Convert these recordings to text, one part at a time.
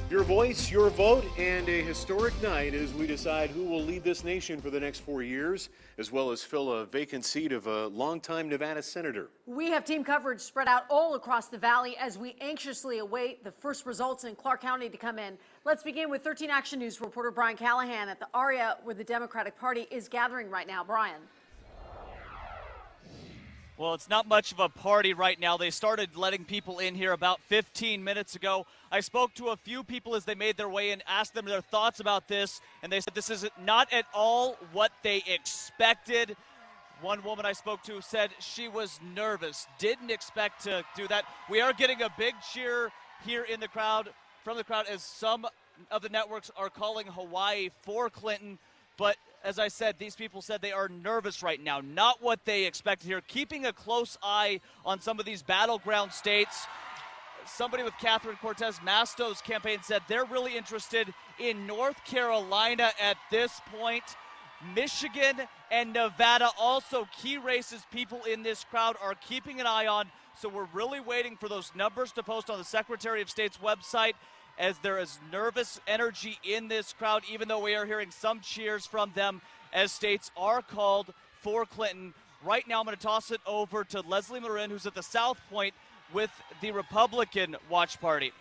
Your voice, your vote, and a historic night as we decide who will lead this nation for the next 4 years, as well as fill a vacant seat of a longtime Nevada senator. We have team coverage spread out all across the valley as we anxiously await the first results in Clark County to come in. Let's begin with 13 Action News reporter Brian Callahan at the area where the Democratic Party is gathering right now. Brian. Well, it's not much of a party right now. They started letting people in here about 15 minutes ago. I spoke to a few people as they made their way in, asked them their thoughts about this, and they said this is not at all what they expected. One woman I spoke to said she was nervous, didn't expect to do that. We are getting a big cheer here in the crowd, from the crowd, as some of the networks are calling Hawaii for Clinton. But as I said, these people said they are nervous right now, not what they expected here. Keeping a close eye on some of these battleground states. Somebody with Catherine Cortez Masto's campaign said they're really interested in North Carolina at this point. Michigan and Nevada, also key races people in this crowd are keeping an eye on. So we're really waiting for those numbers to post on the Secretary of State's website, as there is nervous energy in this crowd, even though we are hearing some cheers from them as states are called for Clinton. Right now, I'm going to toss it over to Leslie Marin, who's at the South Point with the Republican Watch Party.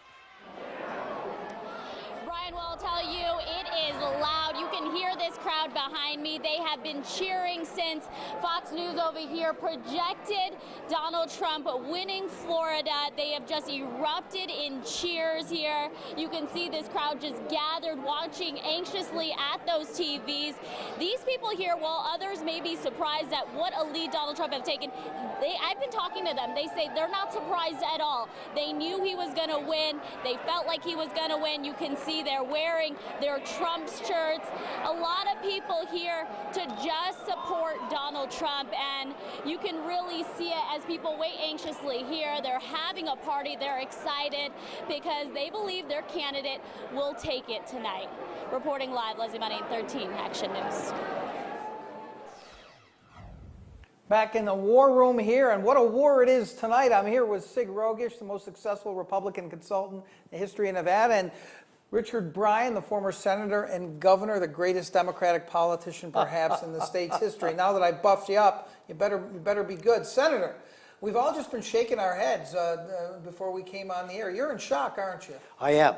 Brian, well, I'll tell you, it is loud. You can hear this crowd behind me. They have been cheering since Fox News over here projected Donald Trump winning Florida. They have just erupted in cheers here. You can see this crowd just gathered, watching anxiously at those TVs. These people here, while others may be surprised at what a lead Donald Trump have taken, I've been talking to them. They say they're not surprised at all. They knew he was going to win. They felt like he was going to win. You can see they're wearing their Trump's shirts. A lot of people here to just support Donald Trump, and you can really see it as people wait anxiously here. They're having a party. They're excited because they believe their candidate will take it tonight. Reporting live, Leslie Money, 13 Action News. Back in the war room here, and what a war it is tonight. I'm here with Sig Rogish, the most successful Republican consultant in the history of Nevada, and Richard Bryan, the former senator and governor, the greatest Democratic politician perhaps in the state's history. Now that I buffed you up, you better be good. Senator, we've all just been shaking our heads before we came on the air. You're in shock, aren't you? I am.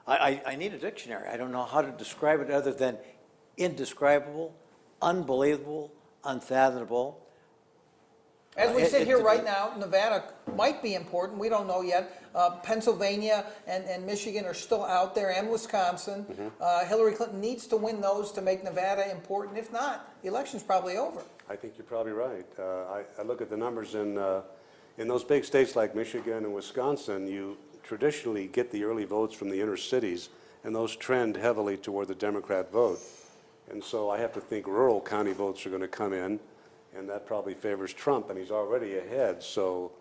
I need a dictionary. I don't know how to describe it other than indescribable, unbelievable, unfathomable. As we sit here right now, Nevada might be important. We don't know yet. Pennsylvania and Michigan are still out there, and Wisconsin. Hillary Clinton needs to win those to make Nevada important. If not, the election's probably over. I think you're probably right. I look at the numbers in those big states like Michigan and Wisconsin. You traditionally get the early votes from the inner cities, and those trend heavily toward the Democrat vote. And so I have to think rural county votes are going to come in, and that probably favors Trump, and he's already ahead. So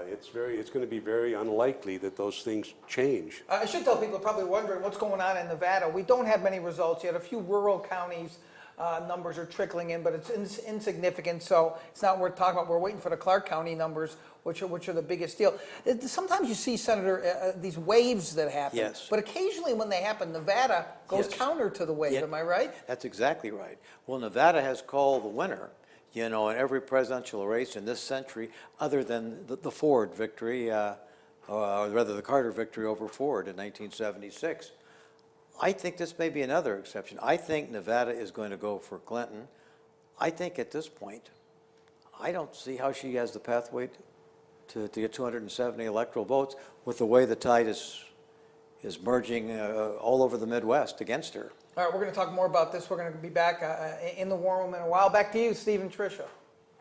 it's going to be very unlikely that those things change. I should tell people probably wondering what's going on in Nevada. We don't have many results yet. A few rural counties numbers are trickling in, but it's insignificant, so it's not worth talking about. We're waiting for the Clark County numbers, which are the biggest deal. Sometimes you see, Senator, these waves that happen. Yes. But occasionally when they happen, Nevada goes counter to the wave. Yeah, am I right? That's exactly right. Well, Nevada has called the winner, in every presidential race in this century, other than the Ford victory, or rather the Carter victory over Ford in 1976. I think this may be another exception. I think Nevada is going to go for Clinton. I think at this point, I don't see how she has the pathway to get 270 electoral votes with the way the tide is merging all over the Midwest against her. All right, we're going to talk more about this. We're going to be back in the war room in a while. Back to you, Steve and Tricia. All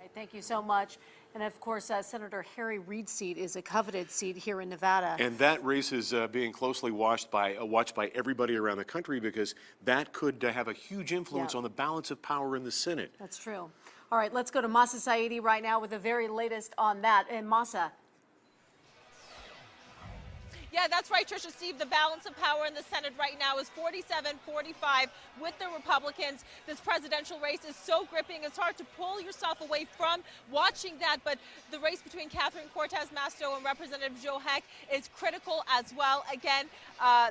right, thank you so much. And of course, Senator Harry Reid's seat is a coveted seat here in Nevada. And that race is being closely watched by everybody around the country, because that could have a huge influence on the balance of power in the Senate. That's true. All right, let's go to Masa Saidi right now with the very latest on that. And Masa. Yeah, that's right, Tricia. Steve, the balance of power in the Senate right now is 47-45 with the Republicans. This presidential race is so gripping, it's hard to pull yourself away from watching that, but the race between Catherine Cortez Masto and Representative Joe Heck is critical as well. Again,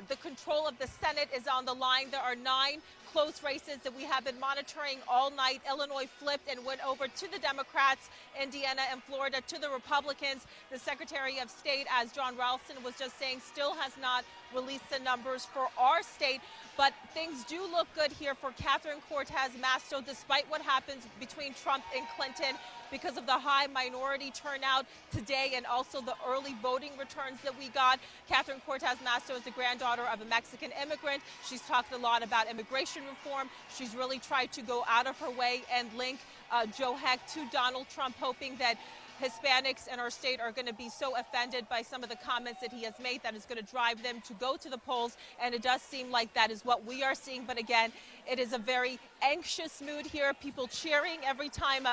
the control of the Senate is on the line. There are 9 close races that we have been monitoring all night. Illinois flipped and went over to the Democrats, Indiana and Florida to the Republicans. The Secretary of State, as John Ralston was just saying, still has not released the numbers for our state, but things do look good here for Catherine Cortez Masto, despite what happens between Trump and Clinton, because of the high minority turnout today and also the early voting returns that we got. Catherine Cortez Masto is the granddaughter of a Mexican immigrant. She's talked a lot about immigration reform. She's really tried to go out of her way and link Joe Heck to Donald Trump, hoping that Hispanics in our state are going to be so offended by some of the comments that he has made that is going to drive them to go to the polls. And it does seem like that is what we are seeing. But again, it is a very anxious mood here. People cheering every time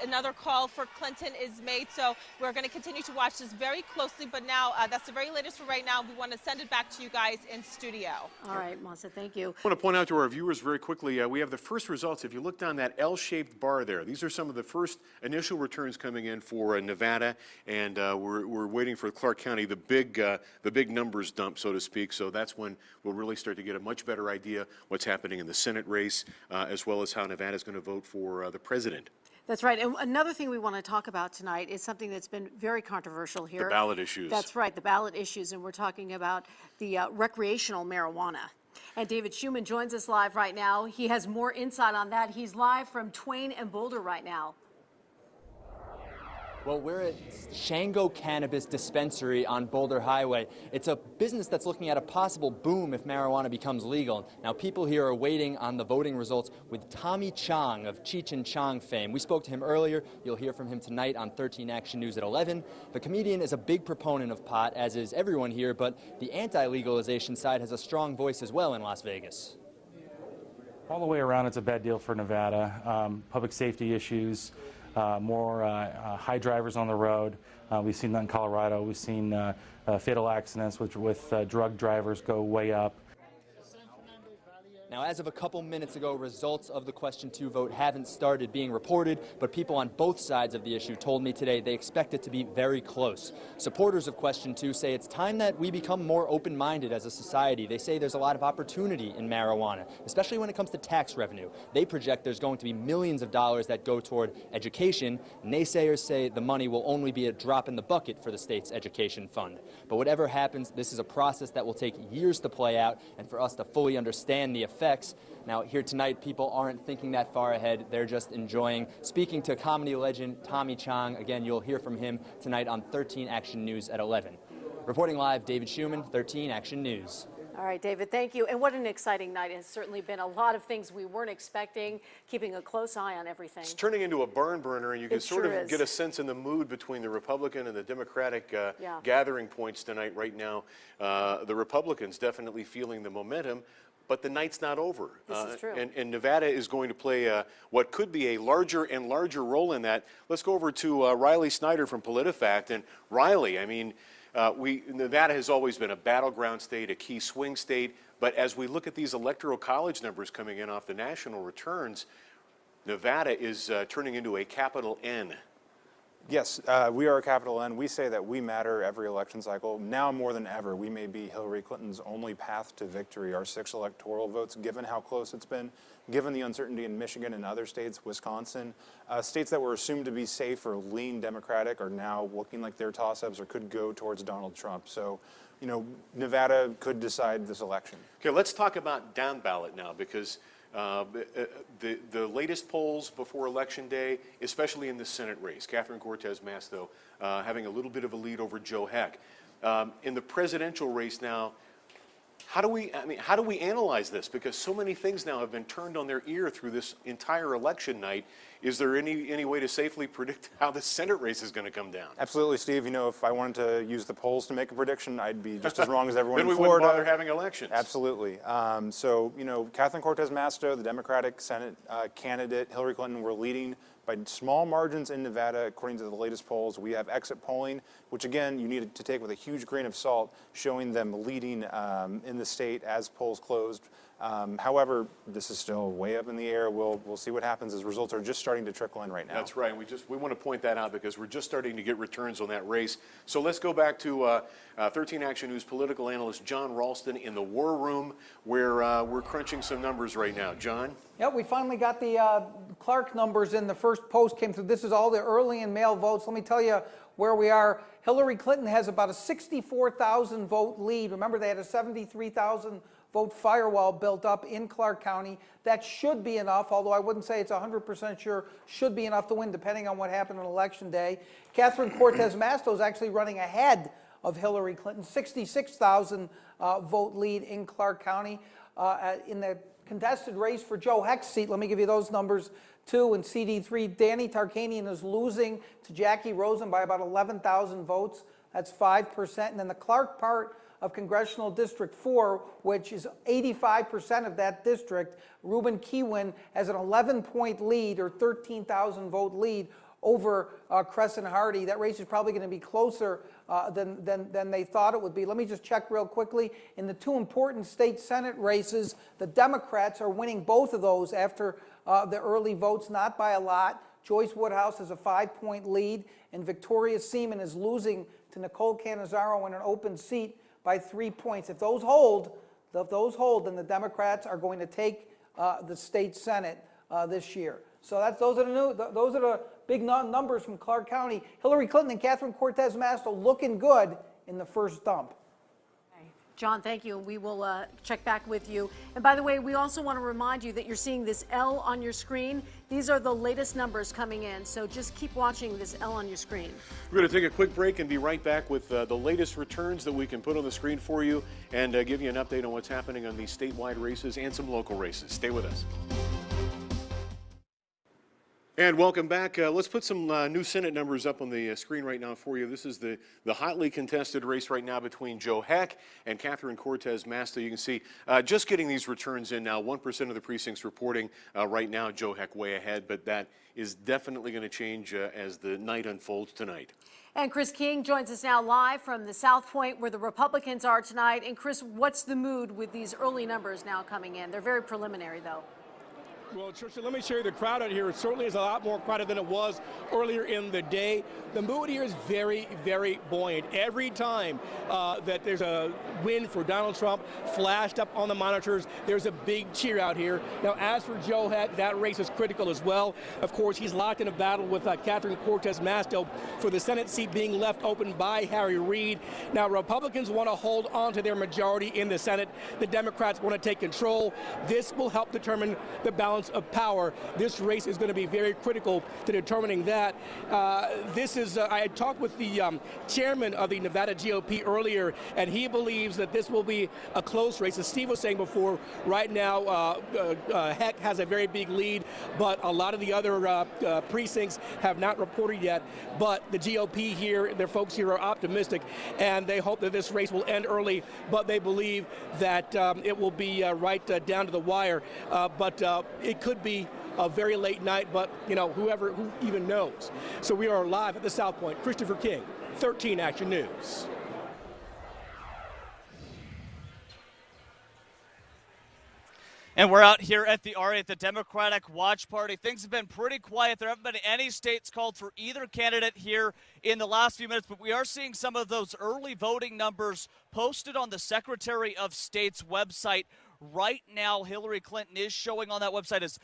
another call for Clinton is made. So we're going to continue to watch this very closely. But now that's the very latest for right now. We want to send it back to you guys in studio. All right, Melissa, thank you. I want to point out to our viewers very quickly, we have the first results. If you look down that L-shaped bar there, these are some of the first initial returns coming in for Nevada, and we're waiting for Clark County, the big numbers dump, so to speak. So that's when we'll really start to get a much better idea what's happening in the Senate race, as well as how Nevada is going to vote for the president. That's right. And another thing we want to talk about tonight is something that's been very controversial here. The ballot issues. That's right, the ballot issues, and we're talking about the recreational marijuana. And David Schuman joins us live right now. He has more insight on that. He's live from Twain and Boulder right now. Well, we're at Shango Cannabis Dispensary on Boulder Highway. It's a business that's looking at a possible boom if marijuana becomes legal. Now, people here are waiting on the voting results with Tommy Chong of Cheech and Chong fame. We spoke to him earlier. You'll hear from him tonight on 13 Action News at 11. The comedian is a big proponent of pot, as is everyone here, but the anti-legalization side has a strong voice as well in Las Vegas. All the way around, it's a bad deal for Nevada. Public safety issues. More high drivers on the road. We've seen that in Colorado. We've seen fatal accidents with drug drivers go way up. Now, as of a couple minutes ago, results of the Question 2 vote haven't started being reported, but people on both sides of the issue told me today they expect it to be very close. Supporters of Question 2 say it's time that we become more open-minded as a society. They say there's a lot of opportunity in marijuana, especially when it comes to tax revenue. They project there's going to be millions of dollars that go toward education. Naysayers say the money will only be a drop in the bucket for the state's education fund. But whatever happens, this is a process that will take years to play out and for us to fully understand the effects. Now, here tonight, people aren't thinking that far ahead. They're just enjoying speaking to comedy legend Tommy Chong. Again, you'll hear from him tonight on 13 Action News at 11. Reporting live, David Schuman, 13 Action News. All right, David, thank you. And what an exciting night. It has certainly been a lot of things we weren't expecting, keeping a close eye on everything. It's turning into a barn burner, and you can sort sure of is. get a sense in the mood between the Republican and the Democratic gathering points tonight right now. The Republicans definitely feeling the momentum, but the night's not over. This is true. And Nevada is going to play what could be a larger and larger role in that. Let's go over to Riley Snyder from PolitiFact. And Riley, I mean, Nevada has always been a battleground state, a key swing state, but as we look at these electoral college numbers coming in off the national returns, Nevada is turning into a capital N. Yes, we are a capital N. We say that we matter every election cycle. Now more than ever, we may be Hillary Clinton's only path to victory. Our 6 electoral votes, given how close it's been, given the uncertainty in Michigan and other states, Wisconsin, states that were assumed to be safe or lean Democratic are now looking like they're toss-ups or could go towards Donald Trump. So, you know, Nevada could decide this election. Okay, let's talk about down ballot now, because the latest polls before Election Day, especially in the Senate race, Catherine Cortez Masto having a little bit of a lead over Joe Heck. In the presidential race now, how do we analyze this? Because so many things now have been turned on their ear through this entire election night. Is there any way to safely predict how the Senate race is going to come down? Absolutely, Steve. You know, if I wanted to use the polls to make a prediction, I'd be just as wrong as everyone in Then we Florida. wouldn't bother having elections. Absolutely. So, you know, Catherine Cortez Masto, the Democratic Senate candidate, Hillary Clinton, were leading by small margins in Nevada, according to the latest polls. We have exit polling, which again, you need to take with a huge grain of salt, showing them leading in the state as polls closed. However, this is still way up in the air. We'll see what happens as results are just starting to trickle in right now. That's right. We want to point that out because we're just starting to get returns on that race. So let's go back to 13 Action News political analyst John Ralston in the war room, where we're crunching some numbers right now. John? Yeah, we finally got the Clark numbers in. The first post came through. This is all the early and mail votes. Let me tell you where we are. Hillary Clinton has about a 64,000 vote lead. Remember, they had a 73,000 vote firewall built up in Clark County. That should be enough, although I wouldn't say it's 100% sure, should be enough to win depending on what happened on Election Day. Catherine Cortez Masto is actually running ahead of Hillary Clinton, 66,000 vote lead in Clark County. In the contested race for Joe Heck's seat, let me give you those numbers too. In CD3, Danny Tarkanian is losing to Jackie Rosen by about 11,000 votes. That's 5%. And then the Clark part of Congressional District 4, which is 85% of that district, Ruben Kihuen has an 11-point lead or 13,000 vote lead over Crescent Hardy. That race is probably going to be closer than they thought it would be. Let me just check real quickly. In the two important state Senate races, the Democrats are winning both of those after the early votes, not by a lot. Joyce Woodhouse has a 5-point lead, and Victoria Seaman is losing to Nicole Cannizzaro in an open seat by 3 points. If those hold, then the Democrats are going to take the state Senate this year. So those are the big numbers from Clark County. Hillary Clinton and Catherine Cortez Masto looking good in the first dump. John, thank you. We will check back with you. And by the way, we also want to remind you that you're seeing this L on your screen. These are the latest numbers coming in, so just keep watching this L on your screen. We're going to take a quick break and be right back with the latest returns that we can put on the screen for you and give you an update on what's happening on these statewide races and some local races. Stay with us. And welcome back. Let's put some new Senate numbers up on the screen right now for you. This is the hotly contested race right now between Joe Heck and Catherine Cortez Masto. You can see just getting these returns in now, 1% of the precincts reporting right now Joe Heck way ahead, but that is definitely going to change as the night unfolds tonight. And Chris King joins us now live from the South Point where the Republicans are tonight. And Chris, what's the mood with these early numbers now coming in? They're very preliminary, though. Well, Tricia, let me show you the crowd out here. It certainly is a lot more crowded than it was earlier in the day. The mood here is very, very buoyant. Every time that there's a win for Donald Trump flashed up on the monitors, there's a big cheer out here. Now, as for Joe Heck, that race is critical as well. Of course, he's locked in a battle with Catherine Cortez Masto for the Senate seat being left open by Harry Reid. Now, Republicans want to hold on to their majority in the Senate. The Democrats want to take control. This will help determine the balance of power. This race is going to be very critical to determining that. I had talked with the chairman of the Nevada GOP earlier, and he believes that this will be a close race. As Steve was saying before, right now Heck has a very big lead, but a lot of the other precincts have not reported yet. But the GOP here, their folks here are optimistic, and they hope that this race will end early, but they believe that it will be right down to the wire. But it could be a very late night, but who even knows. So we are live at the South Point. Christopher King, 13 Action News. And we're out here at the RA at the Democratic Watch Party. Things have been pretty quiet. There haven't been any states called for either candidate here in the last few minutes, but we are seeing some of those early voting numbers posted on the Secretary of State's website. Right now, Hillary Clinton is showing on that website as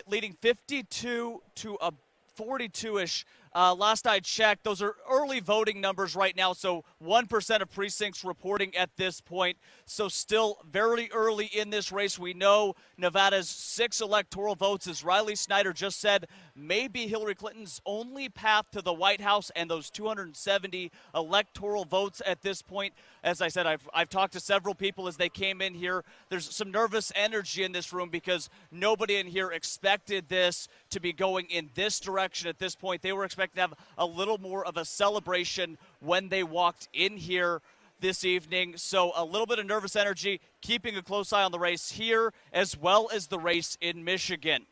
leading 52 to a 42-ish. Last I checked, those are early voting numbers right now, so 1% of precincts reporting at this point. So still very early in this race. We know Nevada's 6 electoral votes, as Riley Snyder just said, may be Hillary Clinton's only path to the White House and those 270 electoral votes at this point. As I said, I've talked to several people as they came in here. There's some nervous energy in this room because nobody in here expected this to be going in this direction at this point. They were expecting to have a little more of a celebration when they walked in here this evening. So a little bit of nervous energy, keeping a close eye on the race here as well as the race in Michigan.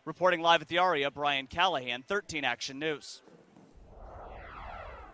Reporting live at the ARIA, Brian Callahan, 13 Action News.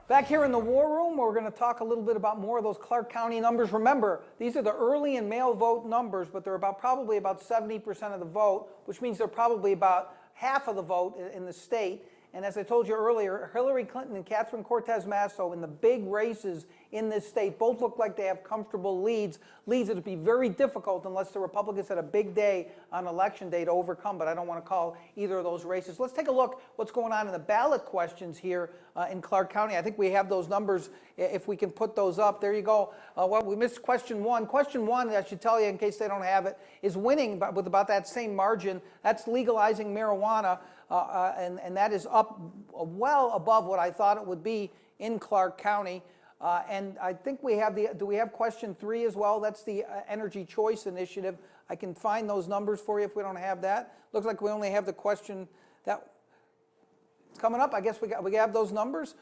Back here in the war room, we're going to talk a little bit about more of those Clark County numbers. Remember, these are the early and mail vote numbers, but they're probably about 70% of the vote, which means they're probably about half of the vote in the state. And as I told you earlier, Hillary Clinton and Catherine Cortez Masto in the big races in this state both look like they have comfortable leads that would be very difficult unless the Republicans had a big day on election day to overcome, but I don't want to call either of those races. Let's take a look what's going on in the ballot questions here in Clark County. I think we have those numbers if we can put those up. There you go. Well, we missed question one. Question one, I should tell you in case they don't have it, is winning with about that same margin. That's legalizing marijuana. And that is up well above what I thought it would be in Clark County. And I think we have do we have question 3 as well? That's the Energy Choice Initiative. I can find those numbers for you if we don't have that. Looks like we only have the question that it's coming up. I guess we have those numbers.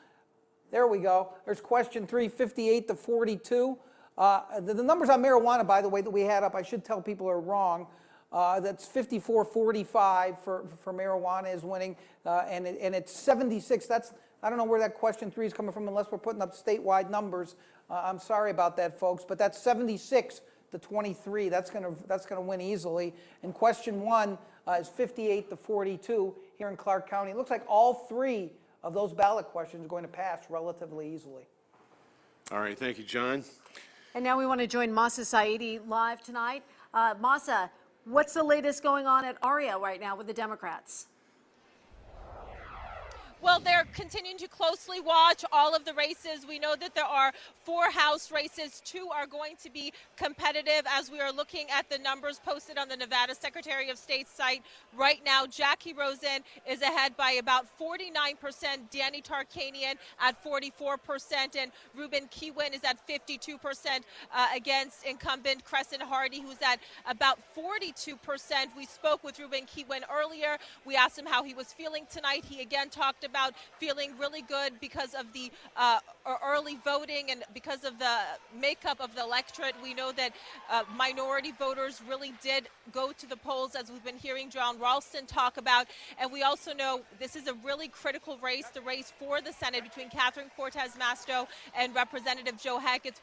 There we go. There's question 3, 58 to 42. The numbers on marijuana, by the way, that we had up, I should tell people are wrong. That's 54-45 for marijuana is winning, and it's 76. I don't know where that question 3 is coming from unless we're putting up statewide numbers. I'm sorry about that, folks, but that's 76 to 23. That's gonna win easily. And question 1 is 58 to 42 here in Clark County. It looks like all 3 of those ballot questions are going to pass relatively easily. All right, thank you, John. And now we want to join Masa Saidi live tonight. Masa, what's the latest going on at ARIA right now with the Democrats? Well, they're continuing to closely watch all of the races. We know that there are 4 House races. 2 are going to be competitive as we are looking at the numbers posted on the Nevada Secretary of State's site. Right now, Jackie Rosen is ahead by about 49%, Danny Tarkanian at 44%, and Ruben Kihuen is at 52% against incumbent Crescent Hardy, who's at about 42%. We spoke with Ruben Kihuen earlier. We asked him how he was feeling tonight. He again talked about feeling really good because of the early voting and because of the makeup of the electorate. We know that minority voters really did go to the polls, as we've been hearing John Ralston talk about. And we also know this is a really critical race, the race for the Senate between Catherine Cortez Masto and Representative Joe Heck. It's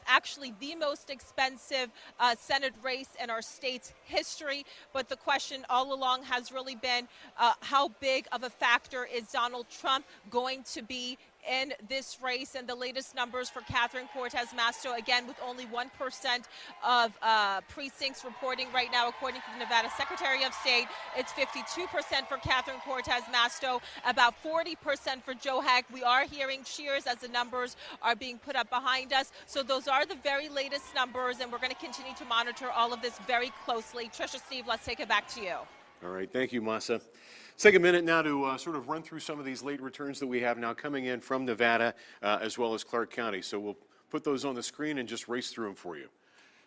actually the most expensive Senate race in our state's history. But the question all along has really been how big of a factor is Donald Trump going to be in this race? And the latest numbers for Catherine Cortez Masto, again, with only 1% of precincts reporting right now, according to the Nevada Secretary of State, it's 52% for Catherine Cortez Masto, about 40% for Joe Heck. We are hearing cheers as the numbers are being put up behind us. So those are the very latest numbers, and we're going to continue to monitor all of this very closely. Trisha, Steve, let's take it back to you. All right, thank you, Masa. Let's take a minute now to sort of run through some of these late returns that we have now coming in from Nevada as well as Clark County. So we'll put those on the screen and just race through them for you.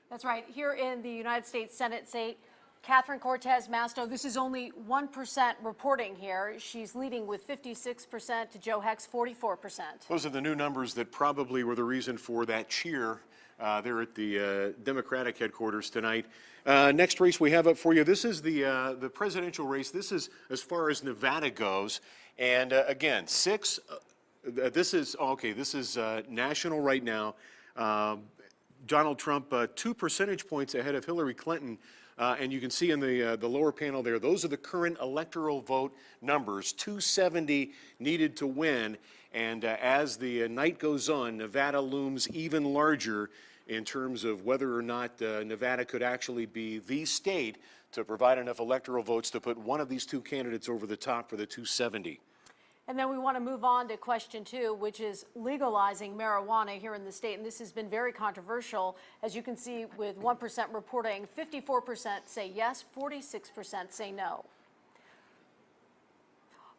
That's right. Here in the United States Senate seat, Catherine Cortez Masto, this is only 1% reporting here. She's leading with 56% to Joe Heck's 44%. Those are the new numbers that probably were the reason for that cheer there at the Democratic headquarters tonight. Next race we have up for you. This is the presidential race. This is as far as Nevada goes. And again, this is national right now. Donald Trump 2 percentage points ahead of Hillary Clinton. And you can see in the lower panel there, those are the current electoral vote numbers, 270 needed to win. And as the night goes on, Nevada looms even larger in terms of whether or not Nevada could actually be the state to provide enough electoral votes to put one of these 2 candidates over the top for the 270. And then we want to move on to question 2, which is legalizing marijuana here in the state. And this has been very controversial. As you can see, with 1% reporting, 54% say yes, 46% say no.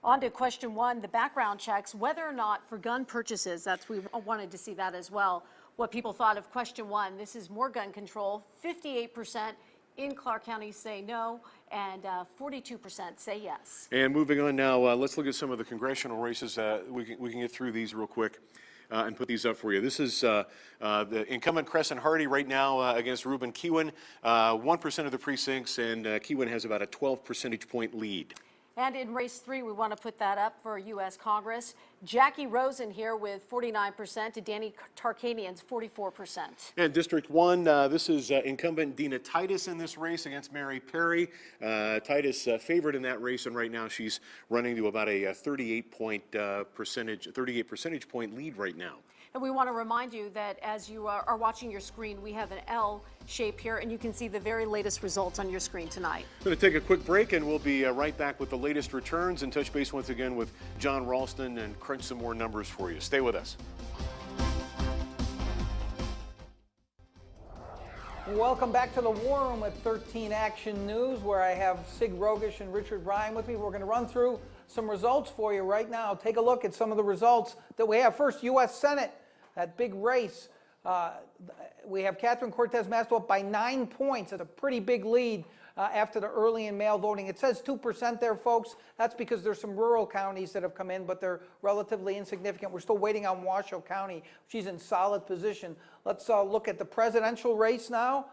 On to question 1, the background checks, whether or not for gun purchases, we wanted to see that as well, what people thought of question 1. This is more gun control. 58% in Clark County say no, and 42% say yes. And moving on now, let's look at some of the congressional races. We can get through these real quick. and put these up for you. This is the incumbent Crescent Hardy right now against Ruben Kihuen. 1% of the precincts, and Kihuen has about a 12 percentage point lead. And in race 3, we want to put that up for U.S. Congress. Jackie Rosen here with 49% to Danny Tarkanian's 44%. And District 1, this is incumbent Dina Titus in this race against Mary Perry. Titus favored in that race, and right now she's running to about a 38 percentage point lead right now. And we want to remind you that as you are watching your screen, we have an L shape here, and you can see the very latest results on your screen tonight. We're going to take a quick break, and we'll be right back with the latest returns and touch base once again with John Ralston and crunch some more numbers for you. Stay with us. Welcome back to the War Room at 13 Action News, where I have Sig Rogish and Richard Bryan with me. We're going to run through some results for you right now. Take a look at some of the results that we have. First, U.S. Senate, that big race. We have Catherine Cortez Masto up by 9 points at a pretty big lead after the early and mail voting. It says 2% there, folks. That's because there's some rural counties that have come in, but they're relatively insignificant. We're still waiting on Washoe County. She's in solid position. Let's look at the presidential race now.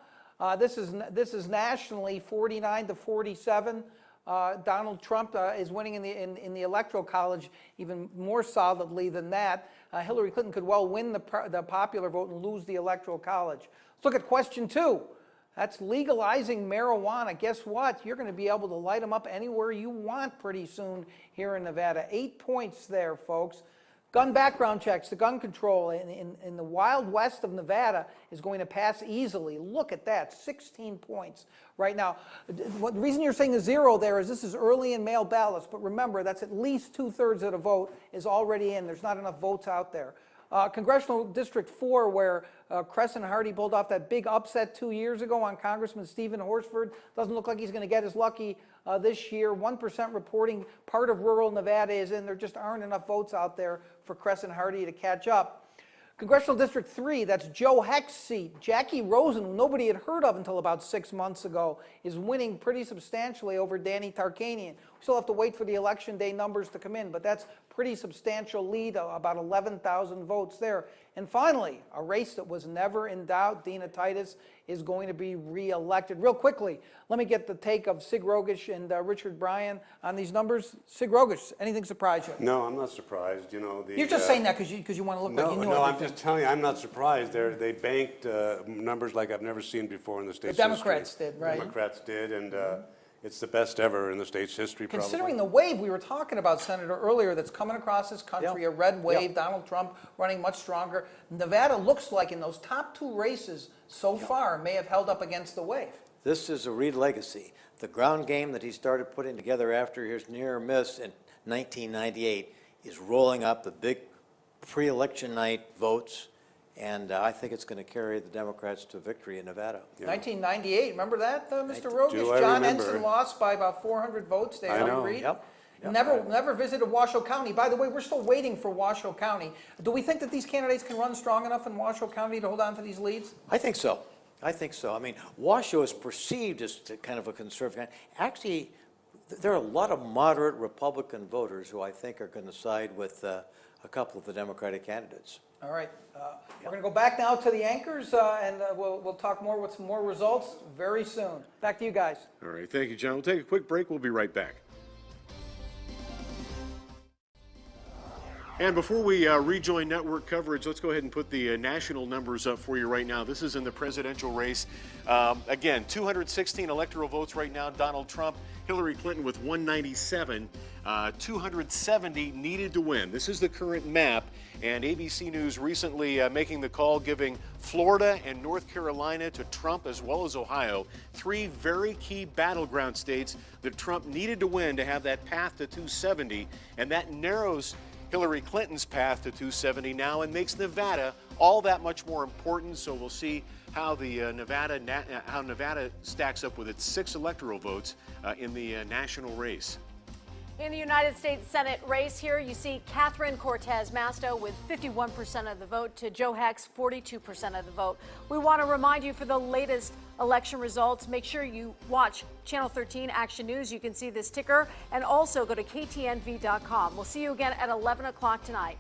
This is nationally 49 to 47. Donald Trump is winning in the Electoral College even more solidly than that. Hillary Clinton could well win the popular vote and lose the Electoral College. Let's look at question 2. That's legalizing marijuana. Guess what? You're going to be able to light them up anywhere you want pretty soon here in Nevada. 8 points there, folks. Gun background checks, the gun control in the Wild West of Nevada is going to pass easily. Look at that, 16 points right now. The reason you're saying a 0 there is this is early in mail ballots, but remember, that's at least 2/3 of the vote is already in. There's not enough votes out there. Congressional District 4, where Crescent Hardy pulled off that big upset 2 years ago on Congressman Stephen Horsford. Doesn't look like he's going to get as lucky this year. 1% reporting part of rural Nevada is in. There just aren't enough votes out there for Crescent Hardy to catch up. Congressional District 3, that's Joe Heck's seat. Jackie Rosen, who nobody had heard of until about 6 months ago, is winning pretty substantially over Danny Tarkanian. We still have to wait for the election day numbers to come in, but that's pretty substantial lead, about 11,000 votes there. And finally, a race that was never in doubt, Dina Titus is going to be re-elected. Real quickly, let me get the take of Sig Rogish and Richard Bryan on these numbers. Sig Rogish, anything surprise you? No, I'm not surprised. You're just saying that because you want to look like you knew No, everything. I'm just telling you, I'm not surprised. They banked numbers like I've never seen before in the state's The Democrats did, right? Democrats did, and it's the best ever in the state's history, probably. Considering the wave we were talking about, Senator, earlier, that's coming across this country, a red wave, Donald Trump running much stronger. Nevada looks like in those top 2 races so far may have held up against the wave. This is a Reed legacy. The ground game that he started putting together after his near miss in 1998 is rolling up the big pre-election night votes, and I think it's going to carry the Democrats to victory in Nevada. 1998, remember that, Mr. Rogish? Do I John remember? Ensign lost by about 400 votes there. I know. Reed. Yep. Never visited Washoe County. By the way, we're still waiting for Washoe County. Do we think that these candidates can run strong enough in Washoe County to hold on to these leads? I think so. I think so. I mean, Washoe is perceived as kind of a conservative. Actually, there are a lot of moderate Republican voters who I think are going to side with a couple of the Democratic candidates. All right. We're going to go back now to the anchors, and we'll talk more with some more results very soon. Back to you guys. All right, thank you, John. We'll take a quick break. We'll be right back. And before we rejoin network coverage, let's go ahead and put the national numbers up for you right now. This is in the presidential race. Again, 216 electoral votes right now. Donald Trump, Hillary Clinton with 197, 270 needed to win. This is the current map, and ABC News recently making the call, giving Florida and North Carolina to Trump as well as Ohio, 3 very key battleground states that Trump needed to win to have that path to 270, and that narrows Hillary Clinton's path to 270 now and makes Nevada all that much more important. So we'll see how the Nevada stacks up with its 6 electoral votes in the national race. In the United States Senate race here, you see Catherine Cortez Masto with 51% of the vote to Joe Heck's 42% of the vote. We want to remind you for the latest election results, make sure you watch Channel 13 Action News. You can see this ticker, and also go to ktnv.com. We'll see you again at 11 o'clock tonight.